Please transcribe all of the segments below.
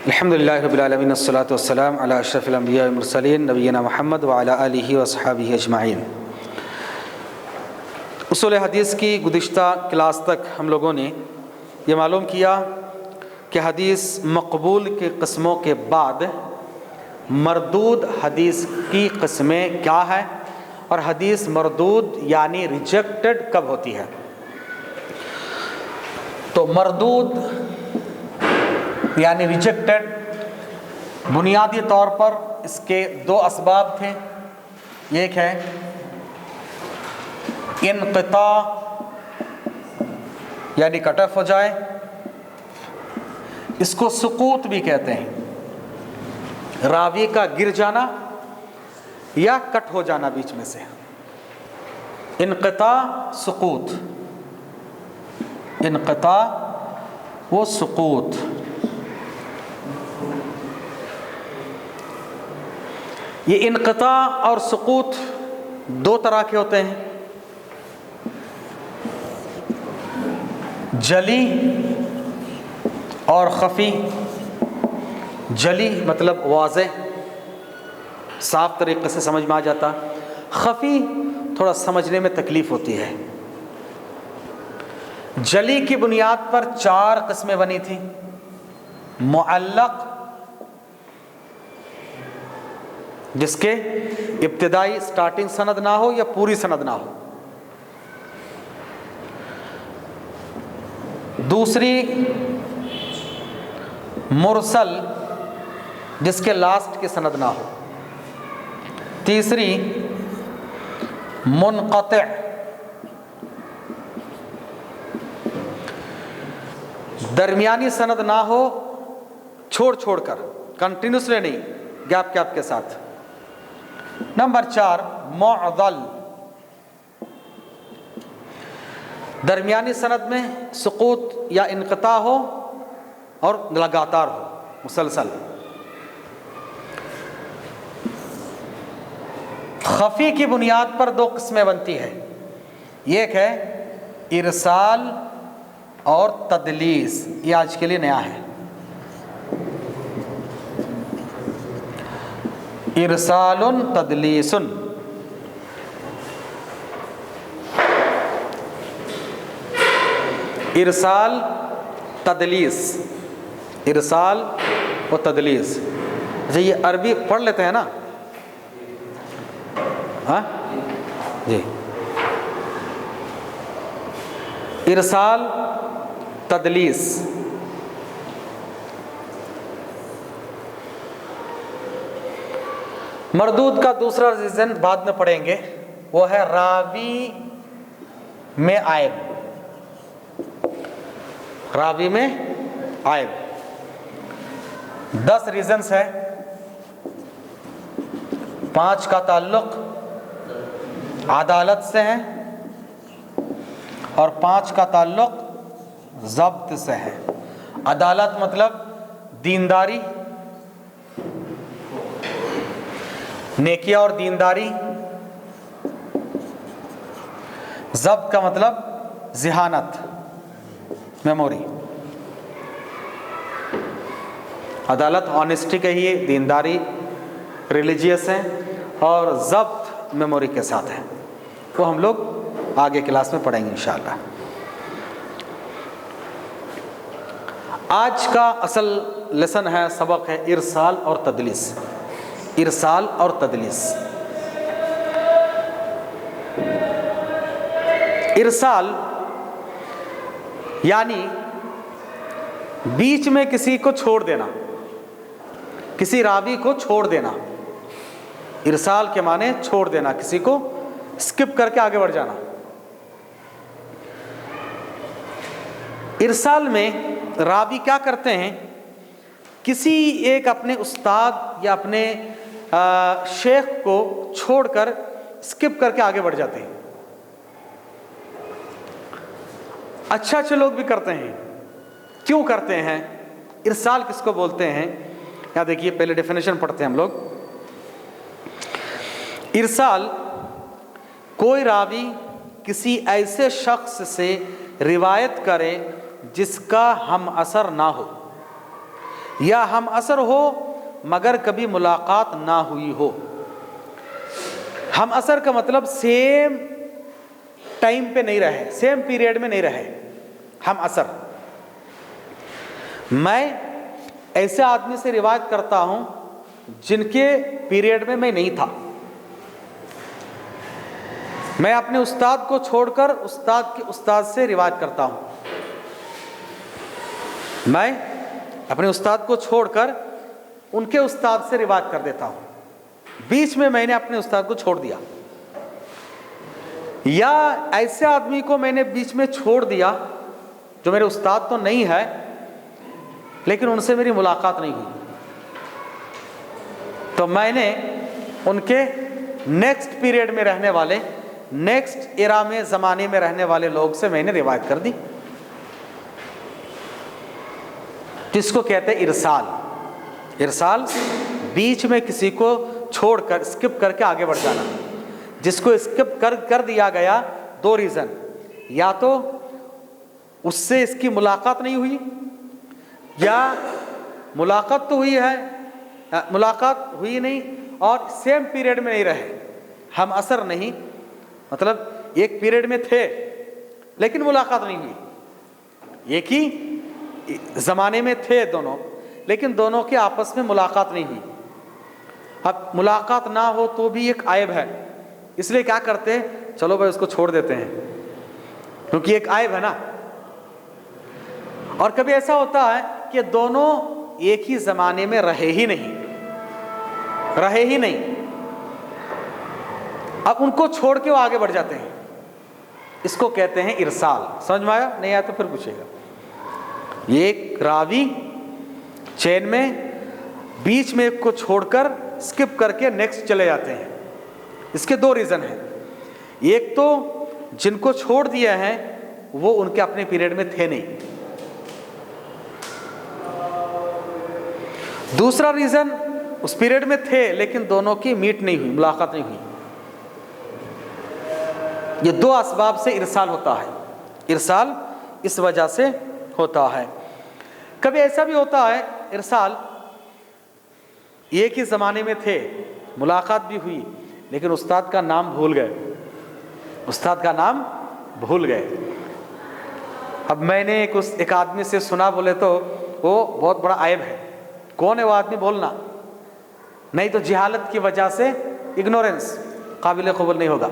الحمدللہ رب العالمین والصلاة والسلام علی اشرف الانبیاء والمرسلین نبینا محمد وعلی آلہ وصحبہ اجمعین۔ اصول حدیث کی گزشتہ کلاس تک ہم لوگوں نے یہ معلوم کیا کہ حدیث مقبول کی قسموں کے بعد مردود حدیث کی قسمیں کیا ہیں اور حدیث مردود یعنی ریجیکٹڈ کب ہوتی ہے۔ تو مردود یعنی ریجیکٹڈ بنیادی طور پر اس کے دو اسباب تھے۔ ایک ہے انقطاع یعنی کٹ آف ہو جائے، اس کو سقوط بھی کہتے ہیں، راوی کا گر جانا یا کٹ ہو جانا بیچ میں سے، انقطاع سقوط، انقطاع و سقوط۔ یہ انقطاع اور سقوط دو طرح کے ہوتے ہیں، جلی اور خفی۔ جلی مطلب واضح، صاف طریقے سے سمجھ میں آ جاتا، خفی تھوڑا سمجھنے میں تکلیف ہوتی ہے۔ جلی کی بنیاد پر 4 قسمیں بنی تھیں: معلق جس کے ابتدائی سٹارٹنگ سند نہ ہو یا پوری سند نہ ہو، دوسری مرسل جس کے لاسٹ کی سند نہ ہو، تیسری منقطع درمیانی سند نہ ہو، چھوڑ چھوڑ کر، کنٹینیوسلی نہیں، گیپ گیپ کے ساتھ۔ نمبر 4 معضل، درمیانی سند میں سقوط یا انقطاع ہو اور لگاتار ہو، مسلسل۔ خفی کی بنیاد پر 2 قسمیں بنتی ہے، ایک ہے ارسال اور تدلیس، یہ آج کے لیے نیا ہے۔ ارسال تدلیس، ارسال تدلیس، ارسال و تدلیس۔ اچھا یہ عربی پڑھ لیتے ہیں نا؟ ہاں جی، ارسال تدلیس۔ مردود کا دوسرا ریزن بعد میں پڑھیں گے، وہ ہے راوی میں عیب، راوی میں عیب۔ 10 ریزنز ہے، 5 کا تعلق عدالت سے ہے اور 5 کا تعلق ضبط سے ہے۔ عدالت مطلب دینداری، نیکیہ اور دینداری، ضبط کا مطلب ذہانت، میموری۔ عدالت آنیسٹی کہیے، دینداری ریلیجیس ہے اور ضبط میموری کے ساتھ ہے۔ وہ ہم لوگ آگے کلاس میں پڑھیں گے انشاءاللہ۔ آج کا اصل لیسن ہے، سبق ہے ارسال اور تدلیس، ارسال اور تدلیس۔ ارسال یعنی بیچ میں کسی کو چھوڑ دینا، کسی راوی کو چھوڑ دینا۔ ارسال کے معنی چھوڑ دینا، کسی کو اسکپ کر کے آگے بڑھ جانا۔ ارسال میں راوی کیا کرتے ہیں، کسی ایک اپنے استاد یا اپنے شیخ کو چھوڑ کر اسکپ کر کے آگے بڑھ جاتے ہیں۔ اچھے اچھے لوگ بھی کرتے ہیں۔ کیوں کرتے ہیں؟ ارسال کس کو بولتے ہیں؟ یہاں دیکھیے، پہلے ڈیفینیشن پڑھتے ہیں ہم لوگ۔ ارسال کوئی راوی کسی ایسے شخص سے روایت کرے جس کا ہم اثر نہ ہو، یا ہم اثر ہو مگر کبھی ملاقات نہ ہوئی ہو۔ ہم اثر کا مطلب سیم ٹائم پہ نہیں رہے، سیم پیریڈ میں نہیں رہے، ہم اثر۔ میں ایسے آدمی سے روایت کرتا ہوں جن کے پیریڈ میں میں نہیں تھا۔ میں اپنے استاد کو چھوڑ کر استاد کے استاد سے روایت کرتا ہوں۔ میں اپنے استاد کو چھوڑ کر ان کے استاد سے روایت کر دیتا ہوں، بیچ میں نے اپنے استاد کو چھوڑ دیا، یا ایسے آدمی کو میں نے بیچ میں چھوڑ دیا جو میرے استاد تو نہیں ہے لیکن ان سے میری ملاقات نہیں ہوئی، تو میں نے ان کے نیکسٹ پیریڈ میں رہنے والے، نیکسٹ ایرا میں، زمانے میں رہنے والے لوگ سے میں نے روایت کر دی، جس کو کہتے ہیں ارسال۔ ارسال بیچ میں کسی کو چھوڑ کر اسکپ کر کے آگے بڑھ جانا۔ جس کو اسکپ کر دیا گیا، دو ریزن، یا تو اس سے اس کی ملاقات نہیں ہوئی، یا ملاقات تو ہوئی ہے، ملاقات ہوئی نہیں اور سیم پیریڈ میں نہیں رہے، ہم اثر نہیں، مطلب ایک پیریڈ میں تھے لیکن ملاقات نہیں ہوئی، ایک ہی زمانے میں تھے دونوں لیکن دونوں کے آپس میں ملاقات نہیں ہوئی۔ اب ملاقات نہ ہو تو بھی ایک عیب ہے، اس لیے کیا کرتے ہیں، چلو بھائی اس کو چھوڑ دیتے ہیں کیونکہ ایک عیب ہے نا۔ اور کبھی ایسا ہوتا ہے کہ دونوں ایک ہی زمانے میں رہے ہی نہیں، اب ان کو چھوڑ کے وہ آگے بڑھ جاتے ہیں، اس کو کہتے ہیں ارسال۔ سمجھ میں آیا؟ نہیں آیا تو پھر پوچھے گا۔ یہ ایک راوی چین میں بیچ میں ایک کو چھوڑ کر اسکپ کر کے نیکسٹ چلے جاتے ہیں، اس کے دو ریزن ہیں، ایک تو جن کو چھوڑ دیا ہے وہ ان کے اپنے پیریڈ میں تھے نہیں، دوسرا ریزن اس پیریڈ میں تھے لیکن دونوں کی میٹ نہیں ہوئی، ملاقات نہیں ہوئی۔ یہ دو اسباب سے ارسال ہوتا ہے، ارسال اس وجہ سے ہوتا ہے۔ کبھی ایسا بھی ہوتا ہے ارسال ایک ہی زمانے میں تھے، ملاقات بھی ہوئی لیکن استاد کا نام بھول گئے، اب میں نے ایک آدمی سے سنا، بولے تو وہ بہت بڑا عیب ہے، کون ہے وہ آدمی بولنا، نہیں تو جہالت کی وجہ سے، اگنورنس، قابل قبول نہیں ہوگا،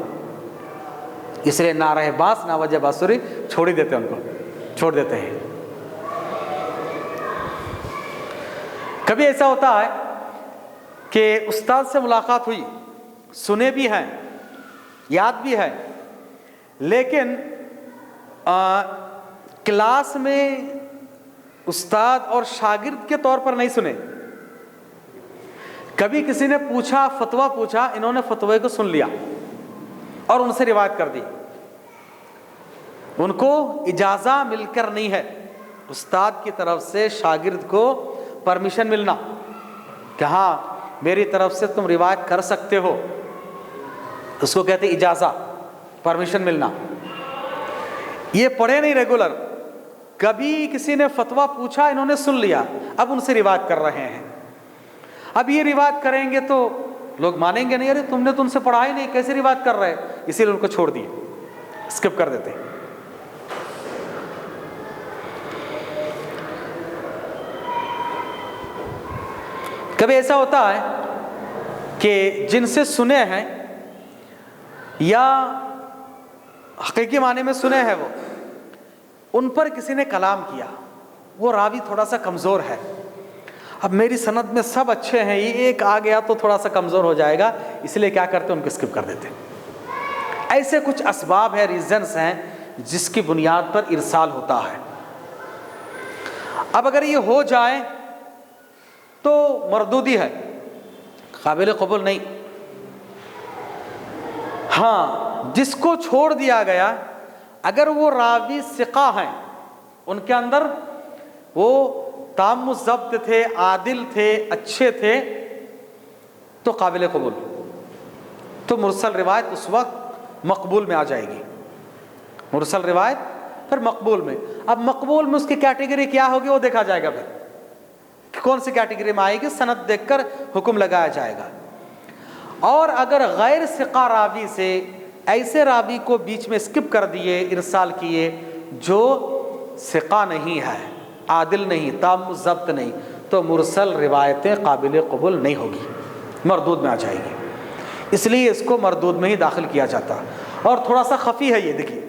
اس لیے نہ رہے باس نہ وجہ باسری، چھوڑ ہی دیتے ہیں، ان کو چھوڑ دیتے ہیں۔ کبھی ایسا ہوتا ہے کہ استاد سے ملاقات ہوئی، سنے بھی ہیں، یاد بھی ہے، لیکن کلاس میں استاد اور شاگرد کے طور پر نہیں سنے۔ کبھی کسی نے پوچھا، فتویٰ پوچھا، انہوں نے فتوے کو سن لیا اور ان سے روایت کر دی، ان کو اجازہ مل کر نہیں ہے، استاد کی طرف سے شاگرد کو پرمیشن ملنا کہ ہاں میری طرف سے تم روایت کر سکتے ہو، اس کو کہتے اجازہ، پرمیشن ملنا۔ یہ پڑھے نہیں ریگولر، کبھی کسی نے فتویٰ پوچھا، انہوں نے سن لیا، اب ان سے روایت کر رہے ہیں۔ اب یہ روایت کریں گے تو لوگ مانیں گے نہیں، ارے تم نے تو ان سے پڑھا ہی نہیں، کیسے روایت کر رہے، اسی لیے ان کو چھوڑ دیے، اسکپ کر دیتے۔ کبھی ایسا ہوتا ہے کہ جن سے سنے ہیں یا حقیقی معنی میں سنے ہیں، وہ ان پر کسی نے کلام کیا، وہ راوی تھوڑا سا کمزور ہے، اب میری سند میں سب اچھے ہیں، یہ ایک آ گیا تو تھوڑا سا کمزور ہو جائے گا، اس لیے کیا کرتے ہیں، ان کو اسکپ کر دیتے۔ ایسے کچھ اسباب ہیں، ریزنز ہیں جس کی بنیاد پر ارسال ہوتا ہے۔ اب اگر یہ ہو جائے تو مردودی ہے، قابل قبول نہیں۔ ہاں جس کو چھوڑ دیا گیا، اگر وہ راوی ثقہ ہیں، ان کے اندر وہ تام الضبط تھے، عادل تھے، اچھے تھے، تو قابل قبول، تو مرسل روایت اس وقت مقبول میں آ جائے گی، مرسل روایت پھر مقبول میں۔ اب مقبول میں اس کی کیٹیگری کیا ہوگی وہ دیکھا جائے گا، پھر کون سی کیٹیگری میں آئے گی، سند دیکھ کر حکم لگایا جائے گا۔ اور اگر غیر ثقہ راوی سے ایسے راوی کو بیچ میں سکپ کر دیے، ارسال کیے، جو ثقہ نہیں ہے، عادل نہیں، تام الضبط نہیں، تو مرسل روایتیں قابل قبول نہیں ہوگی، مردود میں آ جائے گی۔ اس لیے اس کو مردود میں ہی داخل کیا جاتا۔ اور تھوڑا سا خفی ہے یہ، دیکھیے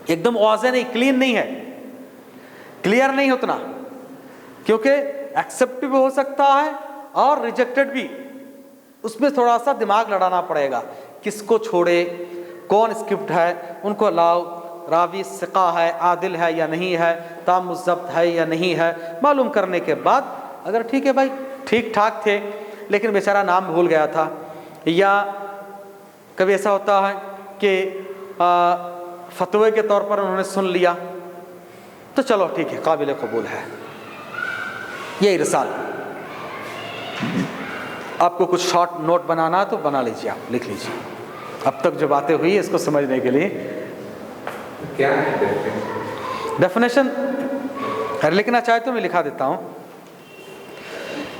ایک دم واضح نہیں، کلین نہیں ہے، کلیئر نہیں اتنا، کیونکہ ایکسیپٹ بھی ہو سکتا ہے اور ریجیکٹڈ بھی۔ اس میں تھوڑا سا دماغ لڑانا پڑے گا، کس کو چھوڑے، کون اسکپٹ ہے، ان کو لاؤ، راوی ثقہ ہے، عادل ہے یا نہیں ہے، تام الضبط ہے یا نہیں ہے، معلوم کرنے کے بعد اگر ٹھیک ہے بھائی ٹھیک ٹھاک تھے لیکن بیچارہ نام بھول گیا تھا، یا کبھی ایسا ہوتا ہے کہ فتوے کے طور پر انہوں نے سن لیا، تو چلو ٹھیک ہے، قابل قبول ہے۔ یہ ارسال۔ آپ کو کچھ شارٹ نوٹ بنانا ہے تو بنا لیجیے، آپ لکھ لیجیے اب تک جو باتیں ہوئی اس کو سمجھنے کے لیے۔ کیا ہے ڈیفینیشن اگر لکھنا چاہے تو میں لکھا دیتا ہوں۔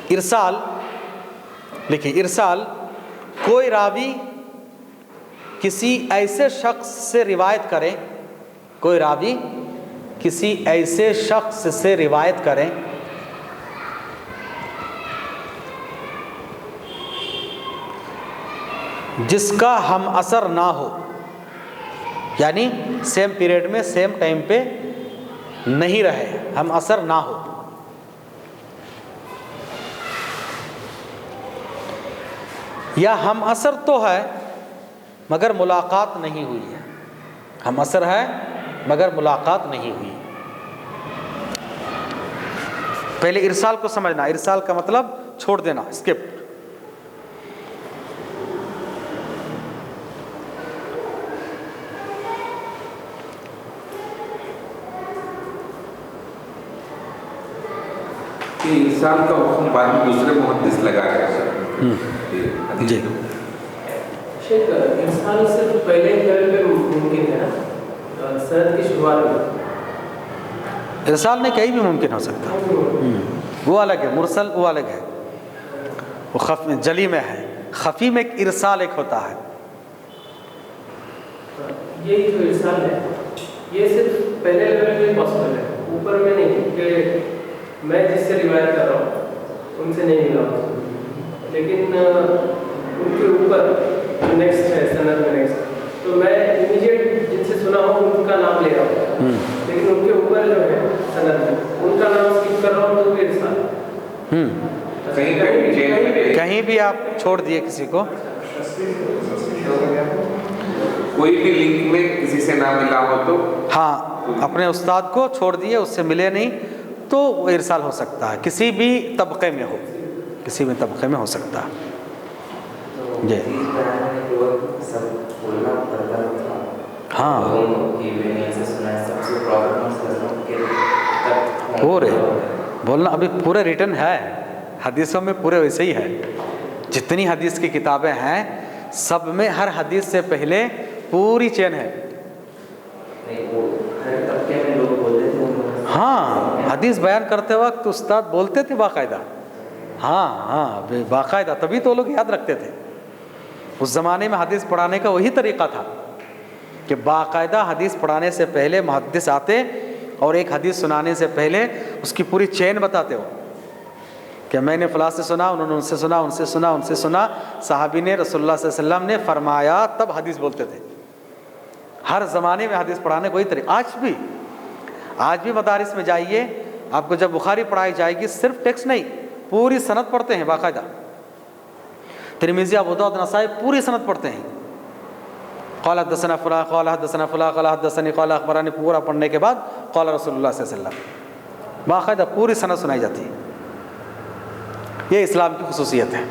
ارسال لکھیے، ارسال کوئی راوی کسی ایسے شخص سے روایت کرے، کوئی راوی کسی ایسے شخص سے روایت کریں جس کا ہم اثر نہ ہو، یعنی سیم پیریڈ میں سیم ٹائم پہ نہیں رہے، ہم اثر نہ ہو۔ یا ہم اثر تو ہے مگر ملاقات نہیں ہوئی ہے، ہم اثر ہے مگر ملاقات نہیں ہوئی۔ پہلے ارسال کو سمجھنا، ارسال کا مطلب چھوڑ دینا، اسکپ۔ ارسال کا حکم بعد میں دوسرے محدث لگا ہے۔ جی شیخ، ارسال صرف پہلے لیول پہ ممکن ہے نا، سند کی شروعات میں؟ ارسال نہیں کہیں بھی ممکن ہو سکتا، وہ الگ ہے، مرسل وہ الگ ہے، وہ جلی میں ہے، خفی میں ایک ارسال ایک ہوتا ہے۔ یہ جو ارسال ہے یہ صرف پہلے لیول پہ پاسبل ہے، اوپر میں نہیں، کہ میں جس سے روایت کر رہا ہوں ان سے نہیں ملا ہوں، لیکن ان کے اوپر جو نیکسٹ ہے سند میں نیکسٹ، تو میں امیجیٹ جن سے سنا ہوں ان کا نام لے رہا ہوں، لیکن ان کے اوپر جو ہے سند میں ان کا نام اسکپ کر رہا ہوں، تو وہ ارسال کہیں بھی آپ چھوڑ دیے کسی کو، کوئی بھی لنک میں کسی سے نہ ملا ہو تو ہاں اپنے استاد کو چھوڑ دیے، اس سے ملے نہیں، تو وہ ارسال ہو سکتا ہے، کسی بھی طبقے میں ہو، کسی بھی طبقے میں ہو سکتا ہے۔ جی ہاں پورے بولنا ابھی پورے ریٹن ہے، حدیثوں میں پورے ویسے ہی ہے، جتنی حدیث کی کتابیں ہیں سب میں ہر حدیث سے پہلے پوری چین ہے۔ ہاں حدیث بیان کرتے وقت استاد بولتے تھے باقاعدہ، ہاں باقاعدہ، تبھی تو لوگ یاد رکھتے تھے۔ اس زمانے میں حدیث پڑھانے کا وہی طریقہ تھا کہ باقاعدہ حدیث پڑھانے سے پہلے محدث آتے اور ایک حدیث سنانے سے پہلے اس کی پوری چین بتاتے ہو کہ میں نے فلاں سے سنا، انہوں نے ان سے سنا، ان سے سنا، ان سے سنا، صحابی نے، رسول اللہ صلی اللہ علیہ وسلم نے فرمایا، تب حدیث بولتے تھے۔ ہر زمانے میں حدیث پڑھانے کا وہی طریقہ، آج بھی مدارس میں جائیے، آپ کو جب بخاری پڑھائی جائے گی صرف ٹیکسٹ نہیں، پوری سند پڑھتے ہیں باقاعدہ، ترمذی، ابو داؤد، نسائی پوری سند پڑھتے ہیں، قال حدثنا فلاں، قال حدثنا فلاں، قال حدثنی، قال اخبرانی، پورا پڑھنے کے بعد قال رسول اللہ صلی اللہ علیہ وسلم، باقاعدہ پوری سند سنائی جاتی ہے۔ یہ اسلام کی خصوصیت ہے۔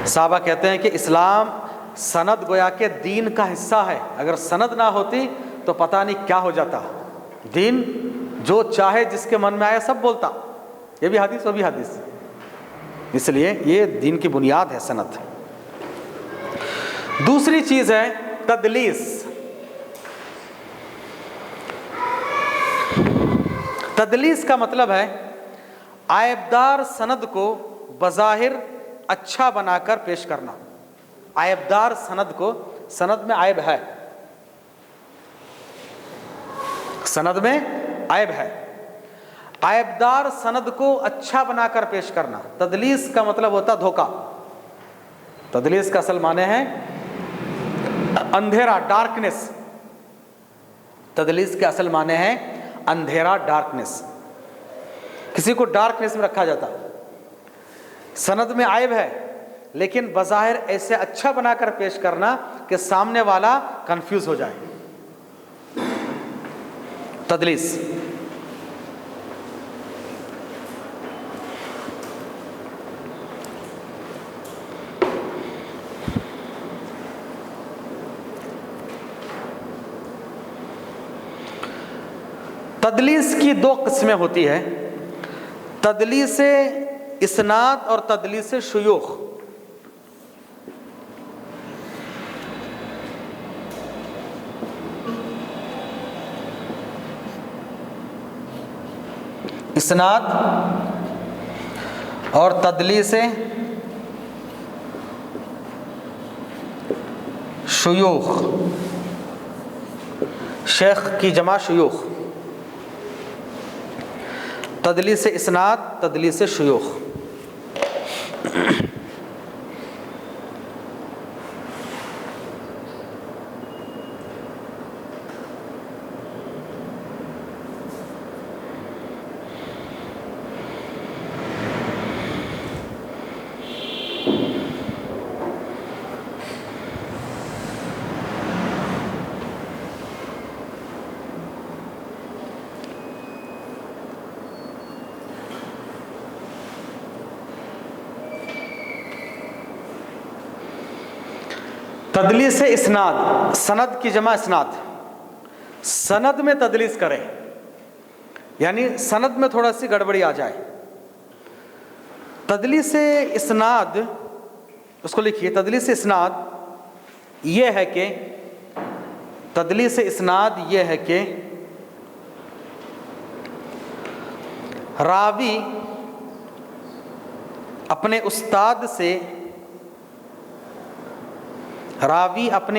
صحابہ کہتے ہیں کہ اسلام سند گویا کہ دین کا حصہ ہے، اگر سند نہ ہوتی تو پتہ نہیں کیا ہو جاتا، دین جو چاہے جس کے من میں آئے سب بولتا، یہ بھی حدیث وہ بھی حدیث، اس لیے یہ دین کی بنیاد ہے سند۔ دوسری چیز ہے تدلیس۔ تدلیس کا مطلب ہے عیبدار سند کو بظاہر اچھا بنا کر پیش کرنا. عیبدار سند کو، سند میں عیب ہے، سند میں عیب ہے، عیبدار سند کو اچھا بنا کر پیش کرنا. تدلیس کا مطلب ہوتا دھوکہ. تدلیس کا اصل معنی ہے اندھیرا، ڈارکنیس. تدلیس کے اصل معنی ہے اندھیرا، ڈارکنیس. کسی کو ڈارکنیس میں رکھا جاتا. سند میں عیب ہے لیکن بظاہر ایسے اچھا بنا کر پیش کرنا کہ سامنے والا کنفیوز ہو جائے. تدلیس. تدلیس کی دو قسمیں ہوتی ہے، تدلیس اسناد اور تدلیس شیوخ. اسناد اور تدلیس شیوخ. شیخ کی جمع شیوخ. تدلیس اسناد، تدلیس شیوخ. تدلیس اسناد، سند کی جمع اسناد. سند میں تدلیس کریں یعنی سند میں تھوڑا سی گڑبڑی آ جائے. تدلیس اسناد، اس کو لکھیے. تدلیس اسناد یہ ہے کہ تدلیس اسناد یہ ہے کہ راوی اپنے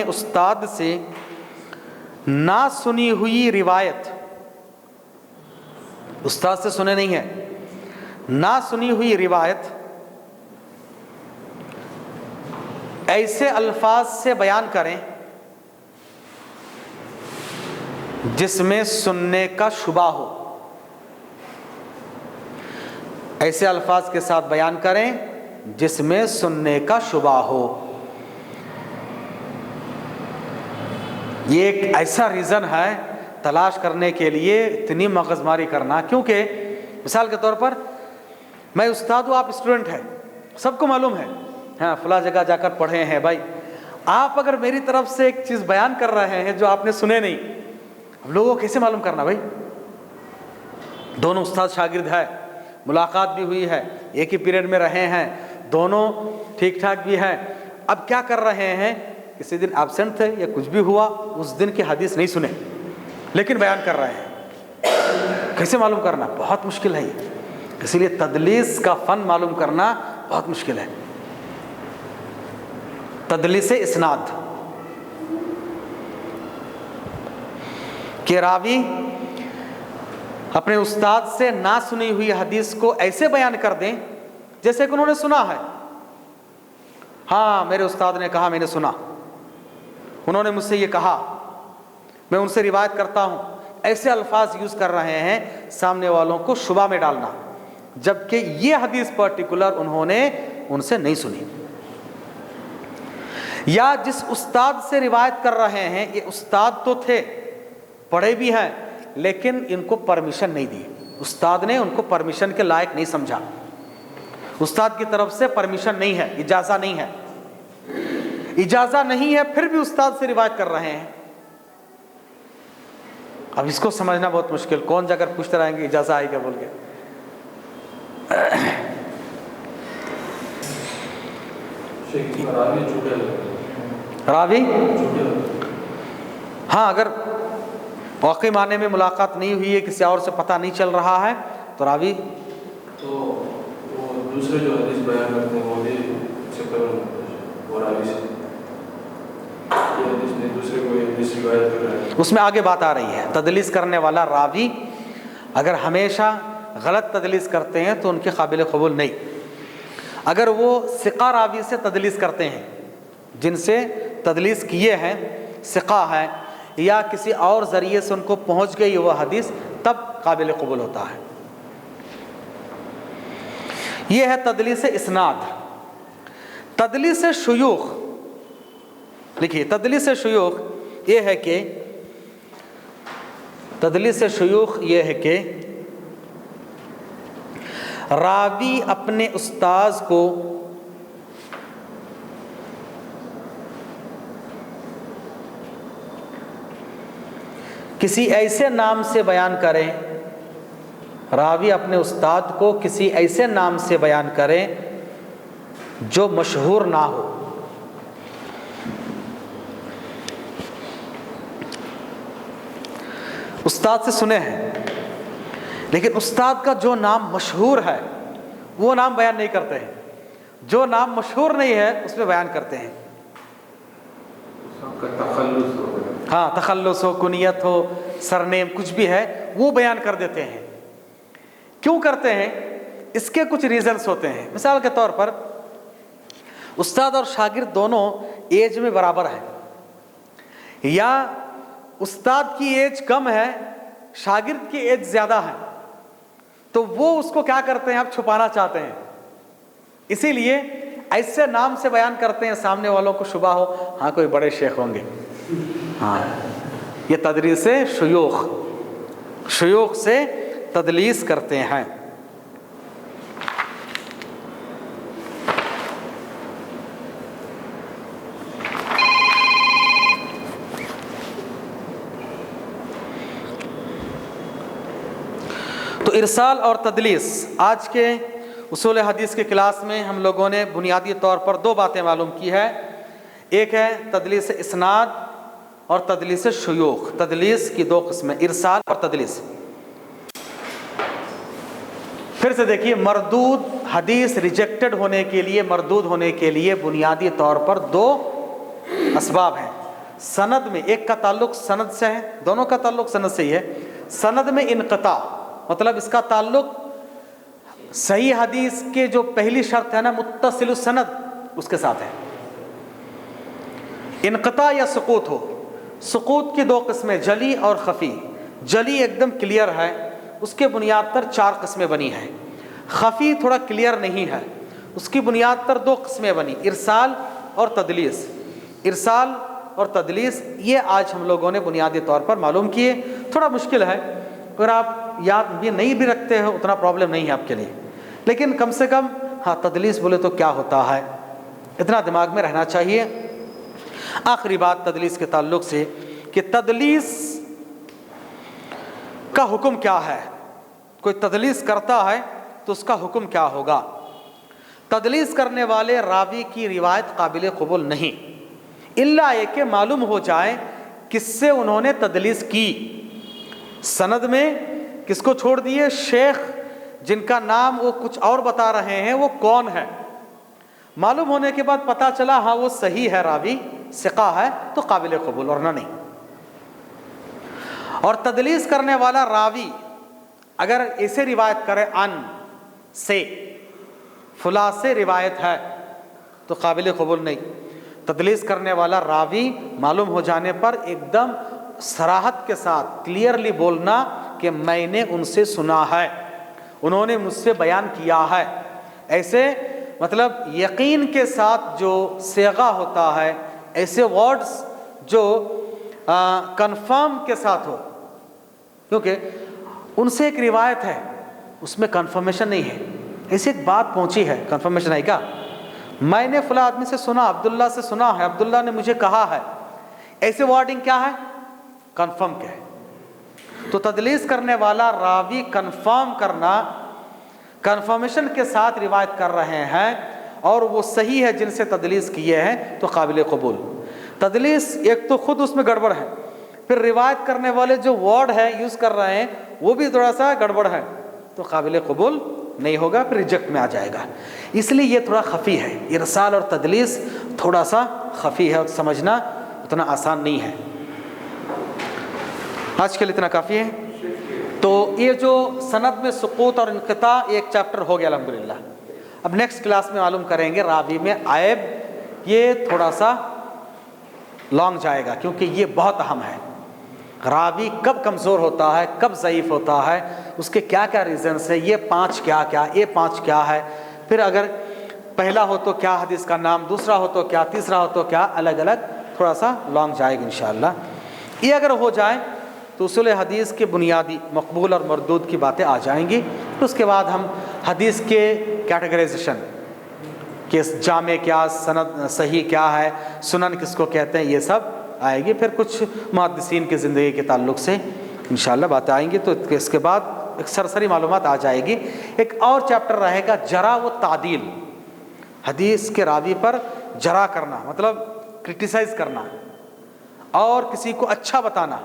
استاد سے نہ سنی ہوئی روایت، استاد سے سنے نہیں ہے، نہ سنی ہوئی روایت ایسے الفاظ سے بیان کریں جس میں سننے کا شبہ ہو. ایسے الفاظ کے ساتھ بیان کریں جس میں سننے کا شبہ ہو. یہ ایک ایسا ریزن ہے تلاش کرنے کے لیے اتنی مغز ماری کرنا، کیونکہ مثال کے طور پر میں استاد ہوں، آپ اسٹوڈنٹ ہیں، سب کو معلوم ہے ہاں فلاں جگہ جا کر پڑھے ہیں. بھائی آپ اگر میری طرف سے ایک چیز بیان کر رہے ہیں جو آپ نے سنے نہیں، ہم لوگوں کو کیسے معلوم کرنا؟ بھائی دونوں استاد شاگرد ہے، ملاقات بھی ہوئی ہے، ایک ہی پیریڈ میں رہے ہیں، دونوں ٹھیک ٹھاک بھی ہیں. اب کیا کر رہے ہیں؟ کسی دن ایبسنٹ تھے یا کچھ بھی ہوا، اس دن کی حدیث نہیں سنے لیکن بیان کر رہے ہیں. کیسے معلوم کرنا؟ بہت مشکل ہے یہ. اسی لیے تدلیس کا فن معلوم کرنا بہت مشکل ہے. تدلیس اسناد کہ راوی اپنے استاد سے نہ سنی ہوئی حدیث کو ایسے بیان کر دیں جیسے کہ انہوں نے سنا ہے. ہاں میرے استاد نے کہا، میں نے سنا، انہوں نے مجھ سے یہ کہا، میں ان سے روایت کرتا ہوں. ایسے الفاظ یوز کر رہے ہیں سامنے والوں کو شبہ میں ڈالنا، جبکہ یہ حدیث پرٹیکولر انہوں نے ان سے نہیں سنی. یا جس استاد سے روایت کر رہے ہیں، یہ استاد تو تھے، پڑھے بھی ہیں، لیکن ان کو پرمیشن نہیں دی. استاد نے ان کو پرمیشن کے لائق نہیں سمجھا. استاد کی طرف سے پرمیشن نہیں ہے، اجازت نہیں ہے، اجازت نہیں ہے، پھر بھی استاد سے روایت کر رہے ہیں. اب اس کو سمجھنا بہت مشکل. کون جا کر پوچھتے رہیں گے اجازت آئی کیا بول کے؟ راوی ہاں اگر واقعی معنی میں ملاقات نہیں ہوئی ہے، کسی اور سے پتہ نہیں چل رہا ہے، تو راوی تو وہ دوسرے جو حدیث بیان کرتے ہیں وہ بھی چکر اور راوی سے یہ حدیث نہیں، دوسرے کوئی حدیث روایت کر رہا ہے، اس میں آگے بات آ رہی ہے۔ تدلیس کرنے والا راوی اگر ہمیشہ غلط تدلیس کرتے ہیں تو ان کے قابل قبول نہیں۔ اگر وہ ثقہ راوی سے تدلیس کرتے ہیں، جن سے تدلیس کیے ہیں ثقہ ہے، یا کسی اور ذریعے سے ان کو پہنچ گئی وہ حدیث، تب قابل قبول ہوتا ہے۔ یہ ہے تدلیس اسناد۔ تدلیس شیوخ، لکھیے تدلیس شیوخ یہ ہے کہ تدلیس شیوخ یہ ہے کہ راوی اپنے استاذ کو کسی ایسے نام سے بیان کرے، راوی اپنے استاد کو کسی ایسے نام سے بیان کرے جو مشہور نہ ہو۔ استاد سے سنے ہیں لیکن استاد کا جو نام مشہور ہے وہ نام بیان نہیں کرتے ہیں، جو نام مشہور نہیں ہے اس میں بیان کرتے ہیں۔ کا تخلص ہو گیا۔ ہاں، تخلص ہو، کنیت ہو، سرنیم کچھ بھی ہے وہ بیان کر دیتے ہیں۔ کیوں کرتے ہیں؟ اس کے کچھ ریزنز ہوتے ہیں۔ مثال کے طور پر استاد اور شاگرد دونوں ایج میں برابر ہیں، یا استاد کی ایج کم ہے، شاگرد کی ایج زیادہ ہے، تو وہ اس کو کیا کرتے ہیں، آپ چھپانا چاہتے ہیں، اسی لیے ایسے نام سے بیان کرتے ہیں سامنے والوں کو شبہ ہو، ہاں کوئی بڑے شیخ ہوں گے۔ ہاں، یہ تدلیس شیوخ، شیوخ سے تدلیس کرتے ہیں۔ تو ارسال اور تدلیس، آج کے اصول حدیث کے کلاس میں ہم لوگوں نے بنیادی طور پر دو باتیں معلوم کی ہے۔ ایک ہے تدلیس اسناد اور تدلیس شیوخ۔ تدلیس کی دو قسمیں، ارسال اور تدلیس۔ پھر سے دیکھیے، مردود حدیث ریجیکٹڈ ہونے کے لیے، مردود ہونے کے لیے بنیادی طور پر دو اسباب ہیں۔ سند میں، ایک کا تعلق سند سے ہے، دونوں کا تعلق سند سے ہی ہے۔ سند میں انقطاع، مطلب اس کا تعلق صحیح حدیث کے جو پہلی شرط ہے نا، متصل السند، اس کے ساتھ ہے۔ انقطاع یا سقوط ہو، سقوط کی دو قسمیں، جلی اور خفی۔ جلی ایک دم کلیئر ہے، اس کے بنیاد پر چار قسمیں بنی ہیں۔ خفی تھوڑا کلیئر نہیں ہے، اس کی بنیاد پر دو قسمیں بنی، ارسال اور تدلیس۔ ارسال اور تدلیس یہ آج ہم لوگوں نے بنیادی طور پر معلوم کیے۔ تھوڑا مشکل ہے، اگر آپ یاد بھی نہیں بھی رکھتے ہو اتنا پرابلم نہیں ہے آپ کے لیے، لیکن کم سے کم ہاں تدلیس بولے تو کیا ہوتا ہے اتنا دماغ میں رہنا چاہیے۔ آخری بات تدلیس کے تعلق سے کہ تدلیس کا حکم کیا ہے، کوئی تدلیس کرتا ہے تو اس کا حکم کیا ہوگا۔ تدلیس کرنے والے راوی کی روایت قابل قبول نہیں، الا یہ کہ معلوم ہو جائے کس سے انہوں نے تدلیس کی۔ سند میں کس کو چھوڑ دیے؟ شیخ جن کا نام وہ کچھ اور بتا رہے ہیں، وہ کون ہے؟ معلوم ہونے کے بعد پتا چلا ہاں وہ صحیح ہے، راوی ثقہ ہے، تو قابل قبول، ورنہ نہیں۔ اور تدلیس کرنے والا راوی اگر اسے روایت کرے ان سے، فلاں سے روایت ہے، تو قابل قبول نہیں۔ تدلیس کرنے والا راوی معلوم ہو جانے پر ایک دم صراحت کے ساتھ کلیئرلی بولنا کہ میں نے ان سے سنا ہے، انہوں نے مجھ سے بیان کیا ہے، ایسے مطلب یقین کے ساتھ جو صیغہ ہوتا ہے، ایسے ورڈز جو کنفرم کے ساتھ ہو، کیونکہ ان سے ایک روایت ہے اس میں کنفرمیشن نہیں ہے، ایسی ایک بات پہنچی ہے، کنفرمیشن ہے کیا، میں نے فلاں آدمی سے سنا، عبداللہ سے سنا ہے، عبداللہ نے مجھے کہا ہے، ایسے وارڈنگ کیا ہے؟ کنفرم کیا ہے۔ تو تدلیس کرنے والا راوی کنفرم کرنا، کنفرمیشن کے ساتھ روایت کر رہے ہیں اور وہ صحیح ہے جن سے تدلیس کیے ہیں، تو قابل قبول۔ تدلیس ایک تو خود اس میں گڑبڑ ہے، پھر روایت کرنے والے جو ورڈ ہے یوز کر رہے ہیں وہ بھی تھوڑا سا گڑبڑ ہے تو قابل قبول نہیں ہوگا، پھر ریجیکٹ میں آ جائے گا. اس لیے یہ تھوڑا خفی ہے، ارسال اور تدلیس تھوڑا سا خفی ہے اور سمجھنا اتنا آسان نہیں ہے. آج کے لیے اتنا کافی ہے. تو یہ جو سند میں سقوط اور انقطاع ایک چیپٹر ہو گیا الحمدللہ. اب نیکسٹ کلاس میں معلوم کریں گے راوی میں عیب. یہ تھوڑا سا لانگ جائے گا کیونکہ یہ بہت اہم ہے. راوی کب کمزور ہوتا ہے، کب ضعیف ہوتا ہے، اس کے کیا کیا ریزنس ہے، یہ 5 کیا کیا، یہ 5 کیا ہے، پھر اگر پہلا ہو تو کیا حدیث کا نام، دوسرا ہو تو کیا، تیسرا ہو تو کیا، الگ الگ تھوڑا سا لانگ جائے گا انشاءاللہ. یہ اگر ہو جائے تو اصول حدیث کے بنیادی مقبول اور مردود کی باتیں آ جائیں گی. پھر اس کے بعد ہم حدیث کے کیٹیگرائزیشن کہ جامع کیا، سند صحیح کیا ہے، سنن کس کو کہتے ہیں، یہ سب آئے گی. پھر کچھ محدثین کی زندگی کے تعلق سے انشاءاللہ باتیں آئیں گی. تو اس کے بعد ایک سرسری معلومات آ جائے گی. ایک اور چیپٹر رہے گا جرح و تعدیل. حدیث کے راوی پر جرح کرنا مطلب کرٹیسائز کرنا اور کسی کو اچھا بتانا،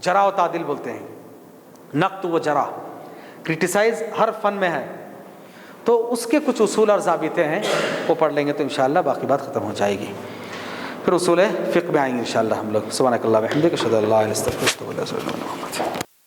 جرح و تعدیل بولتے ہیں. نقد و جرح، کرٹیسائز ہر فن میں ہے. تو اس کے کچھ اصول اور ضابطے ہیں، وہ پڑھ لیں گے تو انشاءاللہ باقی بات ختم ہو جائے گی. پھر اصول فقہ میں آئیں گے انشاءاللہ ہم لوگ. سبحانک اللہم و بحمدک، اشہد ان لا الہ الا انت، استغفرک و اتوب الیک.